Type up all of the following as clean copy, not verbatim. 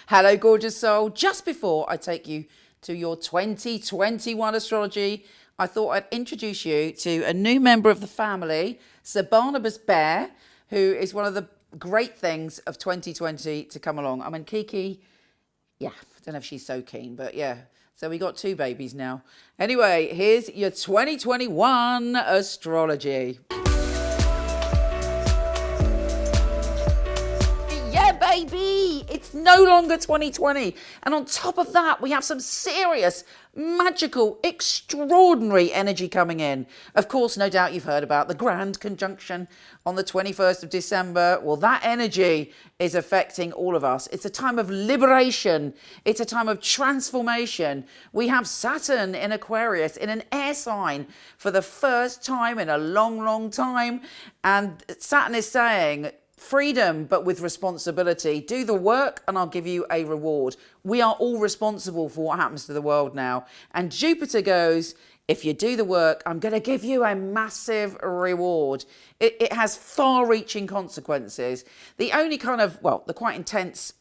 Hello, gorgeous soul. Just before I take you to your 2021 astrology, I thought I'd introduce you to a new member of the family, Sir Barnabas Bear, who is one of the great things of 2020 to come along. I mean, Kiki, yeah, I don't know if she's so keen, but yeah. So we got two babies now. Anyway, here's your 2021 astrology. Baby, it's no longer 2020, and on top of that we have some serious, magical, extraordinary energy coming in. Of course, no doubt you've heard about the grand conjunction on the 21st of December. Well, that energy is affecting all of us. It's a time of liberation. It's a time of transformation. We have Saturn in Aquarius in an air sign for the first time in a long time, and Saturn is saying freedom, but with responsibility. Do the work and I'll give you a reward. We are all responsible for what happens to the world now. And Jupiter goes, if you do the work, I'm going to give you a massive reward. It has far-reaching consequences. The only kind of, well, the quite intense,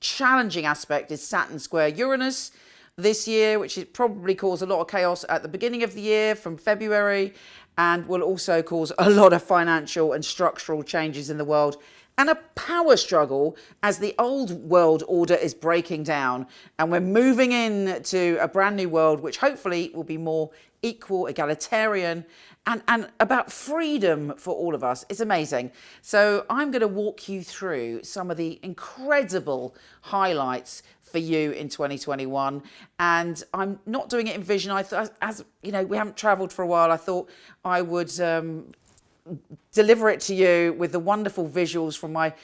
challenging aspect is Saturn square Uranus this year, which is probably cause a lot of chaos at the beginning of the year from February, and will also cause a lot of financial and structural changes in the world and a power struggle as the old world order is breaking down and we're moving into a brand new world which hopefully will be more equal, egalitarian, and about freedom for all of us. It's amazing. So I'm going to walk you through some of the incredible highlights for you in 2021, and I'm not doing it in vision. I thought, as you know, we haven't traveled for a while, I thought I would deliver it to you with the wonderful visuals from my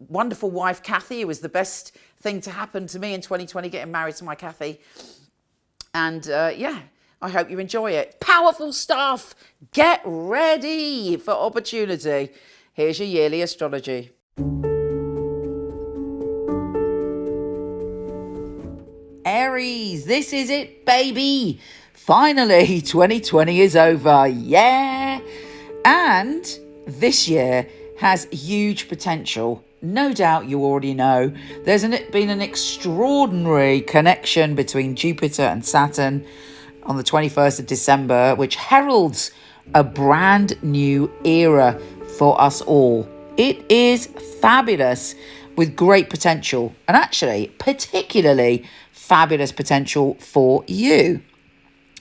wonderful wife Kathy. It was the best thing to happen to me in 2020, getting married to my Kathy, and yeah, I hope you enjoy it. Powerful stuff. Get ready for opportunity. Here's your yearly astrology. Aries, this is it, baby. Finally, 2020 is over. Yeah. And this year has huge potential. No doubt you already know. There's been an extraordinary connection between Jupiter and Saturn on the 21st of December, which heralds a brand new era for us all. It is fabulous with great potential, and actually particularly fabulous potential for you.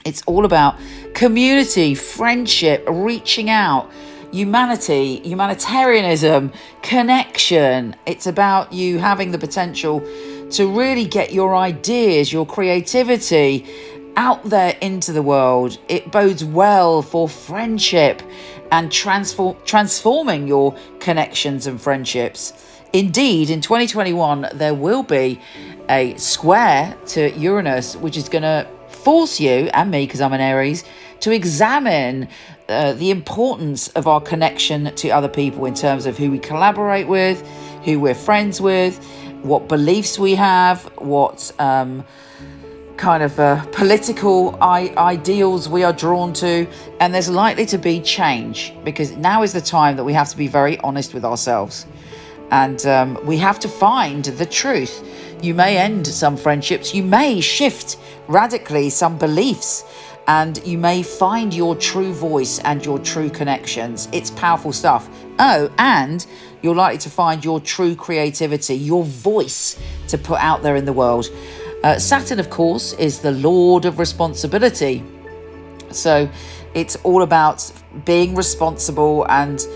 It's all about community, friendship, reaching out, humanity, humanitarianism, connection. It's about you having the potential to really get your ideas, your creativity out there into the world. It bodes well for friendship and transforming your connections and friendships. Indeed, in 2021, there will be a square to Uranus, which is going to force you and me, because I'm an Aries, to examine the importance of our connection to other people in terms of who we collaborate with, who we're friends with, what beliefs we have, what kind of political ideals we are drawn to. And there's likely to be change, because now is the time that we have to be very honest with ourselves. And we have to find the truth. You may end some friendships, you may shift radically some beliefs, and you may find your true voice and your true connections. It's powerful stuff. Oh, and you're likely to find your true creativity, your voice to put out there in the world. Saturn, of course, is the Lord of responsibility. So it's all about being responsible and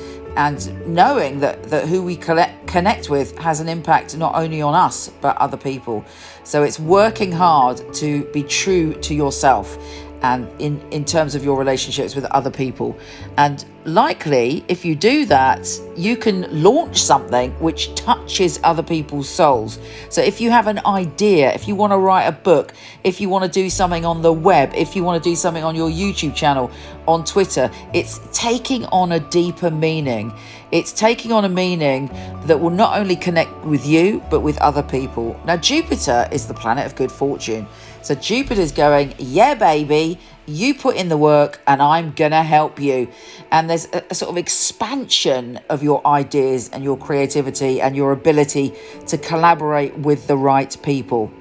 knowing that who we connect with has an impact not only on us, but other people. So it's working hard to be true to yourself and in terms of your relationships with other people. And likely, if you do that, you can launch something which touches other people's souls. So if you have an idea, if you want to write a book, if you want to do something on the web, if you want to do something on your YouTube channel, on Twitter, it's taking on a deeper meaning. It's taking on a meaning that will not only connect with you, but with other people. Now, Jupiter is the planet of good fortune. So Jupiter's going, yeah, baby, You put in the work and I'm going to help you. And there's a sort of expansion of your ideas and your creativity and your ability to collaborate with the right people.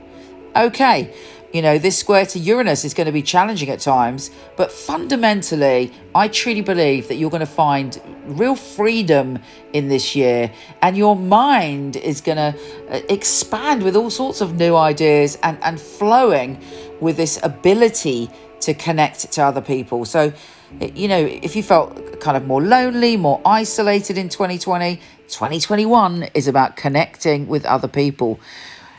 Okay, this square to Uranus is going to be challenging at times, but fundamentally, I truly believe that you're going to find real freedom in this year, and your mind is going to expand with all sorts of new ideas and flowing with this ability to connect to other people. So, if you felt kind of more lonely, more isolated in 2020, 2021 is about connecting with other people.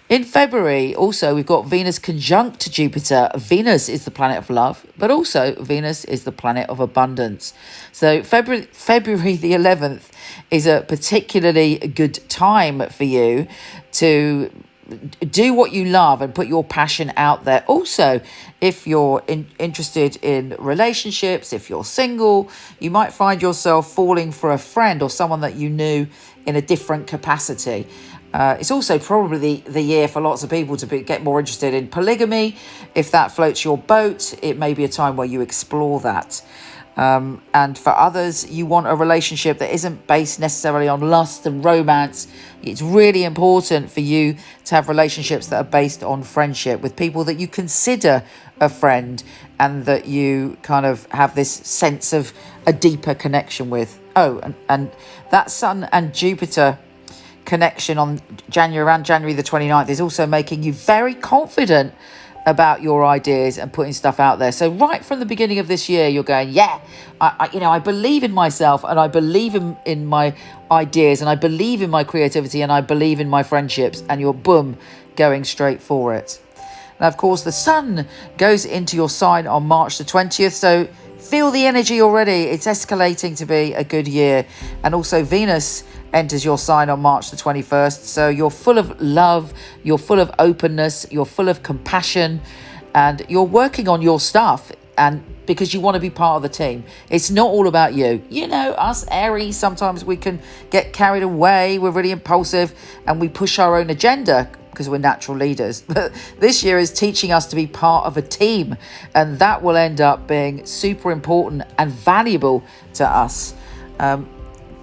In February, also, we've got Venus conjunct Jupiter. Venus is the planet of love, but also Venus is the planet of abundance. So February the 11th is a particularly good time for you to do what you love and put your passion out there. Also, if you're interested in relationships, if you're single, you might find yourself falling for a friend or someone that you knew in a different capacity. It's also probably the year for lots of people to get more interested in polygamy. If that floats your boat, it may be a time where you explore that. And for others, you want a relationship that isn't based necessarily on lust and romance. It's really important for you to have relationships that are based on friendship with people that you consider a friend and that you kind of have this sense of a deeper connection with. Oh, and that Sun and Jupiter connection on January the 29th is also making you very confident about your ideas and putting stuff out there. So right from the beginning of this year, you're going, I believe in myself and I believe in my ideas and I believe in my creativity and I believe in my friendships, and you're boom, going straight for it. Now, of course, the Sun goes into your sign on March the 20th. So feel the energy already. It's escalating to be a good year. And also Venus enters your sign on March the 21st. So you're full of love, you're full of openness, you're full of compassion, and you're working on your stuff, and because you want to be part of the team. It's not all about you. Us Aries, sometimes we can get carried away. We're really impulsive and we push our own agenda because we're natural leaders. But this year is teaching us to be part of a team, and that will end up being super important and valuable to us.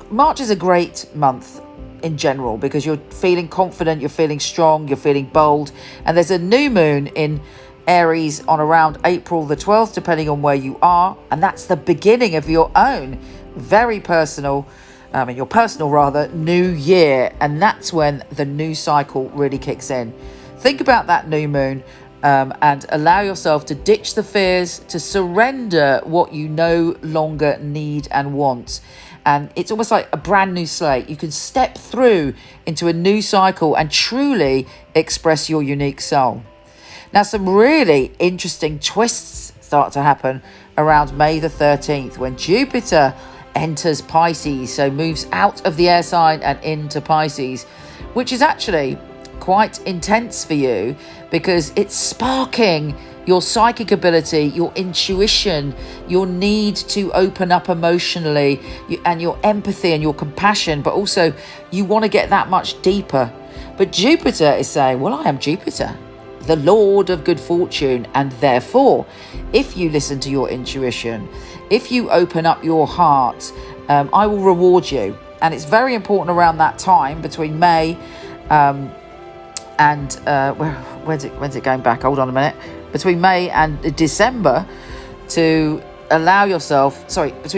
March is a great month in general because you're feeling confident, you're feeling strong, you're feeling bold. And there's a new moon in Aries on around April the 12th, depending on where you are. And that's the beginning of your own very personal, new year. And that's when the new cycle really kicks in. Think about that new moon and allow yourself to ditch the fears, to surrender what you no longer need and want. And it's almost like a brand new slate. You can step through into a new cycle and truly express your unique soul. Now, some really interesting twists start to happen around May the 13th when Jupiter enters Pisces, so moves out of the air sign and into Pisces, which is actually quite intense for you because it's sparking your psychic ability, your intuition, your need to open up emotionally, and your empathy and your compassion, but also you want to get that much deeper. But Jupiter is saying, well, I am Jupiter, the Lord of good fortune, and therefore, if you listen to your intuition, if you open up your heart, I will reward you. And it's very important around that time between May when's it going back? Hold on a minute. Between May and December between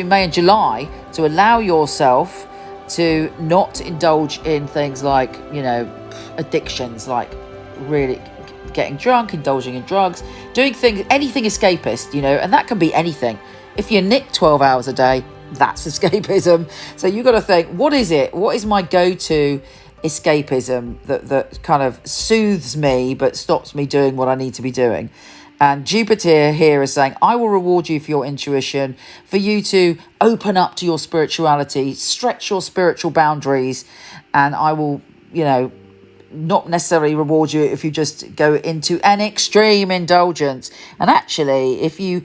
May and July, to allow yourself to not indulge in things like, addictions, like really getting drunk, indulging in drugs, doing anything escapist, and that can be anything. If you knit 12 hours a day, that's escapism. So you've got to think, what is it? What is my go-to escapism that kind of soothes me but stops me doing what I need to be doing? And Jupiter here is saying, I will reward you for your intuition, for you to open up to your spirituality, stretch your spiritual boundaries, and I will, not necessarily reward you if you just go into an extreme indulgence. And actually, if you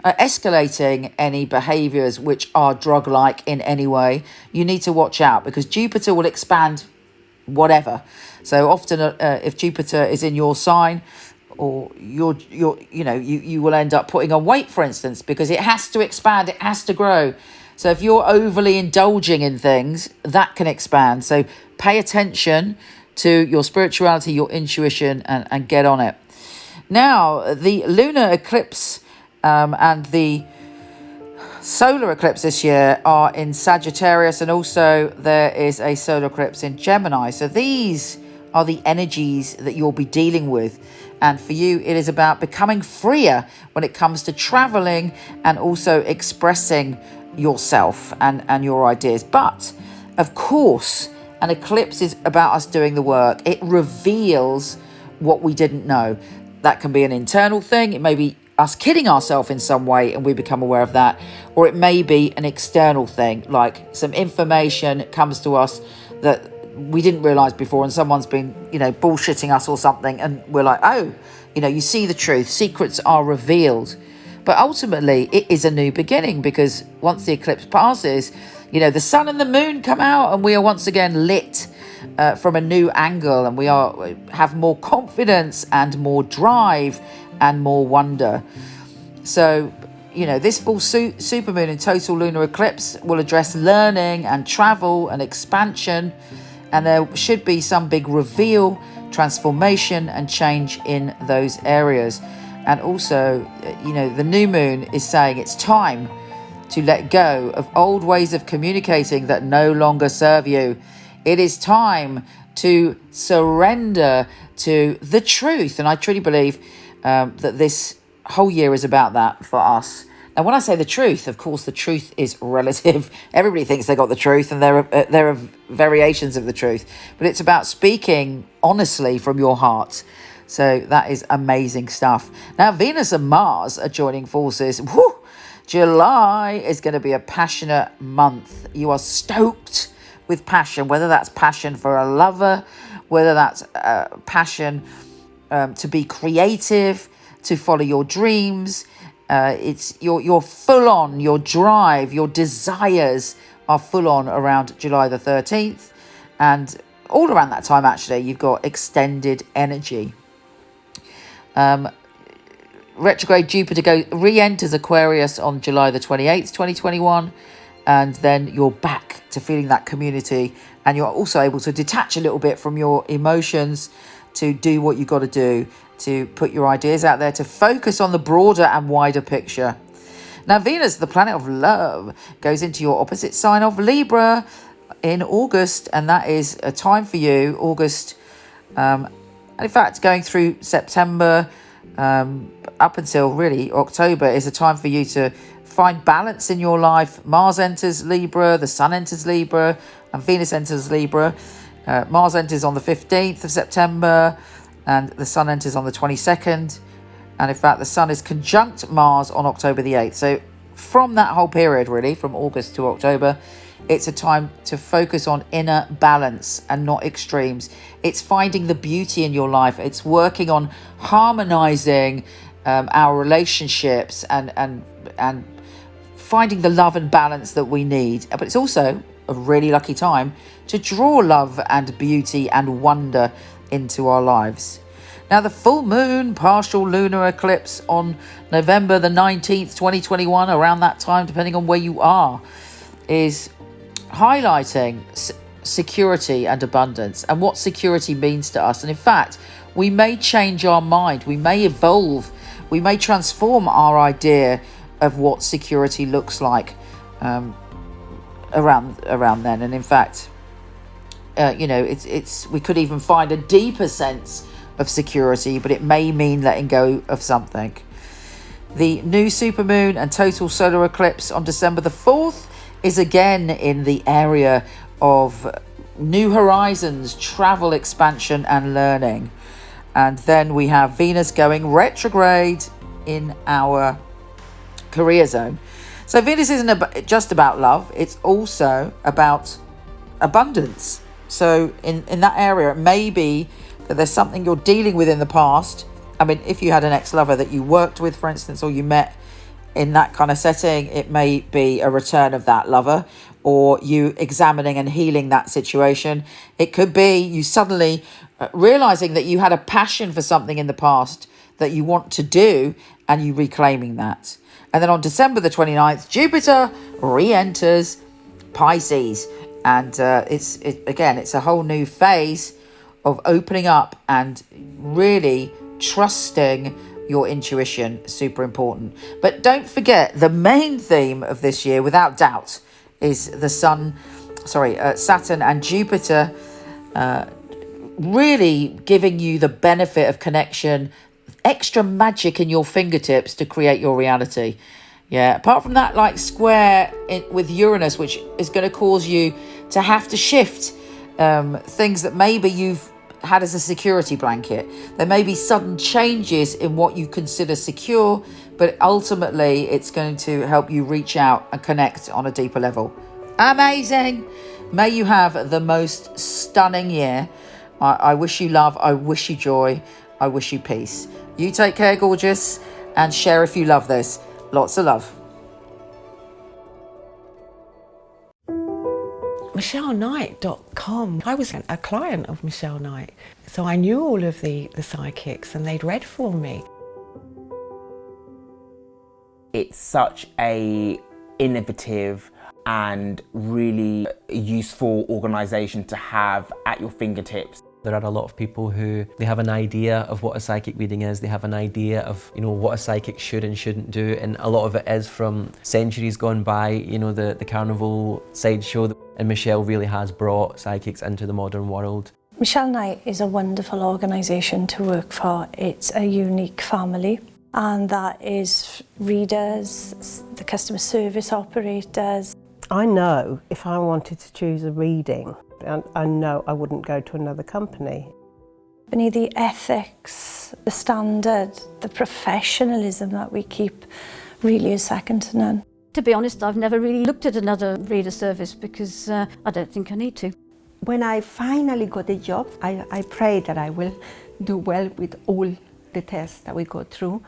are escalating any behaviours which are drug-like in any way, you need to watch out because Jupiter will expand whatever. So often if Jupiter is in your sign, or you will end up putting on weight, for instance, because it has to expand, it has to grow. So if you're overly indulging in things, that can expand. So pay attention to your spirituality, your intuition, and get on it. Now, the lunar eclipse and the solar eclipse this year are in Sagittarius, and also there is a solar eclipse in Gemini. So these are the energies that you'll be dealing with. And for you, it is about becoming freer when it comes to traveling and also expressing yourself and your ideas. But of course, an eclipse is about us doing the work. It reveals what we didn't know. That can be an internal thing. It may be us kidding ourselves in some way and we become aware of that. Or it may be an external thing, like some information comes to us that we didn't realise before, and someone's been, bullshitting us or something, and we're like, oh, you see the truth. Secrets are revealed. But ultimately, it is a new beginning, because once the eclipse passes, the sun and the moon come out and we are once again lit from a new angle, and we have more confidence and more drive and more wonder. So, this full supermoon and total lunar eclipse will address learning and travel and expansion, and there should be some big reveal, transformation and change in those areas. And also, the new moon is saying it's time to let go of old ways of communicating that no longer serve you. It is time to surrender to the truth. And I truly believe that this whole year is about that for us. Now, when I say the truth, of course, the truth is relative. Everybody thinks they got the truth, and there are variations of the truth. But it's about speaking honestly from your heart. So that is amazing stuff. Now, Venus and Mars are joining forces. Woo! July is going to be a passionate month. You are stoked with passion, whether that's passion for a lover, whether that's passion to be creative, to follow your dreams. It's you're full on, your drive, your desires are full on around July the 13th. And all around that time, actually, you've got extended energy. Retrograde Jupiter re-enters Aquarius on July the 28th, 2021. And then you're back to feeling that community. And you're also able to detach a little bit from your emotions to do what you got to do, to put your ideas out there, to focus on the broader and wider picture. Now, Venus, the planet of love, goes into your opposite sign of Libra in August, and that is a time for you, August, and in fact, going through September up until really October is a time for you to find balance in your life. Mars enters Libra, the Sun enters Libra, and Venus enters Libra. Mars enters on the 15th of September, and the Sun enters on the 22nd. And in fact, the Sun is conjunct Mars on October the 8th. So from that whole period, really, from August to October, it's a time to focus on inner balance and not extremes. It's finding the beauty in your life. It's working on harmonizing our relationships and finding the love and balance that we need. But it's also a really lucky time to draw love and beauty and wonder into our lives. Now, the full moon partial lunar eclipse on November the 19th, 2021, around that time, depending on where you are, is highlighting security and abundance and what security means to us. And in fact, we may change our mind, we may evolve, we may transform our idea of what security looks like around then. And in fact, it's we could even find a deeper sense of security, but it may mean letting go of something. The new supermoon and total solar eclipse on December the 4th is again in the area of new horizons, travel, expansion and learning. And then we have Venus going retrograde in our career zone. So Venus isn't just about love, it's also about abundance. So in that area, it may be that there's something you're dealing with in the past. I mean, if you had an ex-lover that you worked with, for instance, or you met in that kind of setting, it may be a return of that lover, or you examining and healing that situation. It could be you suddenly realizing that you had a passion for something in the past that you want to do and you reclaiming that. And then on December the 29th, Jupiter re-enters Pisces. And it's a whole new phase of opening up and really trusting your intuition. Super important. But don't forget, the main theme of this year, without doubt, is the Saturn and Jupiter really giving you the benefit of connection, extra magic in your fingertips to create your reality. Yeah, apart from that, like square with Uranus, which is going to cause you to have to shift things that maybe you've had as a security blanket. There may be sudden changes in what you consider secure, but ultimately it's going to help you reach out and connect on a deeper level. Amazing. May you have the most stunning year. I wish you love. I wish you joy. I wish you peace. You take care, gorgeous, and share if you love this. Lots of love. MichelleKnight.com. I was a client of Michele Knight, so I knew all of the psychics and they'd read for me. It's such a innovative and really useful organisation to have at your fingertips. There are a lot of people who, they have an idea of what a psychic reading is, they have an idea of, what a psychic should and shouldn't do, and a lot of it is from centuries gone by, the carnival sideshow, and Michele really has brought psychics into the modern world. Michele Knight is a wonderful organisation to work for. It's a unique family, and that is readers, the customer service operators. I know if I wanted to choose a reading, I know I wouldn't go to another company. The ethics, the standard, the professionalism that we keep really is second to none. To be honest, I've never really looked at another reader service because I don't think I need to. When I finally got a job, I pray that I will do well with all the tests that we go through.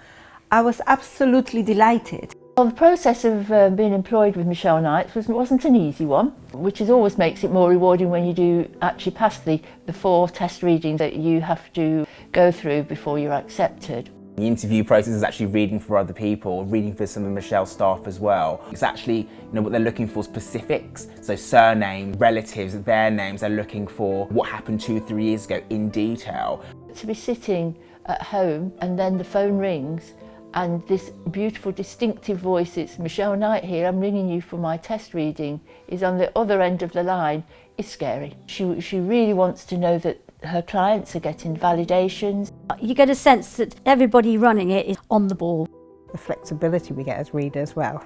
I was absolutely delighted. Well, the process of being employed with Michele Knight wasn't an easy one, which always makes it more rewarding when you do actually pass the 4 test readings that you have to go through before you're accepted. The interview process is actually reading for other people, reading for some of Michelle's staff as well. It's actually, what they're looking for, specifics, so surname, relatives, their names. They're looking for what happened 2 or 3 years ago in detail. To be sitting at home and then the phone rings and this beautiful distinctive voice, it's Michele Knight here, I'm ringing you for my test reading, is on the other end of the line, is scary. She really wants to know that her clients are getting validations. You get a sense that everybody running it is on the ball. The flexibility we get as readers, well,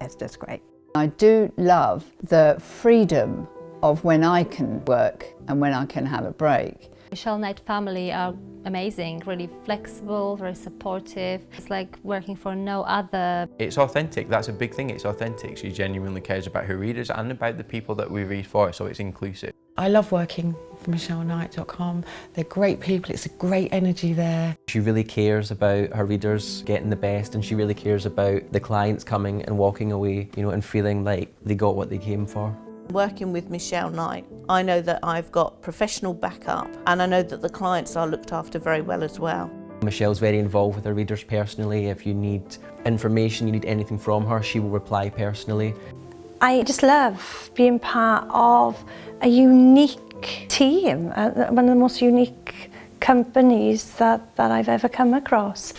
it's just great. I do love the freedom of when I can work and when I can have a break. Michele Knight family are amazing, really flexible, very supportive. It's like working for no other. It's authentic, that's a big thing, it's authentic. She genuinely cares about her readers and about the people that we read for, so it's inclusive. I love working for MichelleKnight.com. They're great people, it's a great energy there. She really cares about her readers getting the best, and she really cares about the clients coming and walking away, and feeling like they got what they came for. Working with Michele Knight, I know that I've got professional backup and I know that the clients are looked after very well as well. Michelle's very involved with her readers personally. If you need information, you need anything from her, she will reply personally. I just love being part of a unique team, one of the most unique companies that I've ever come across.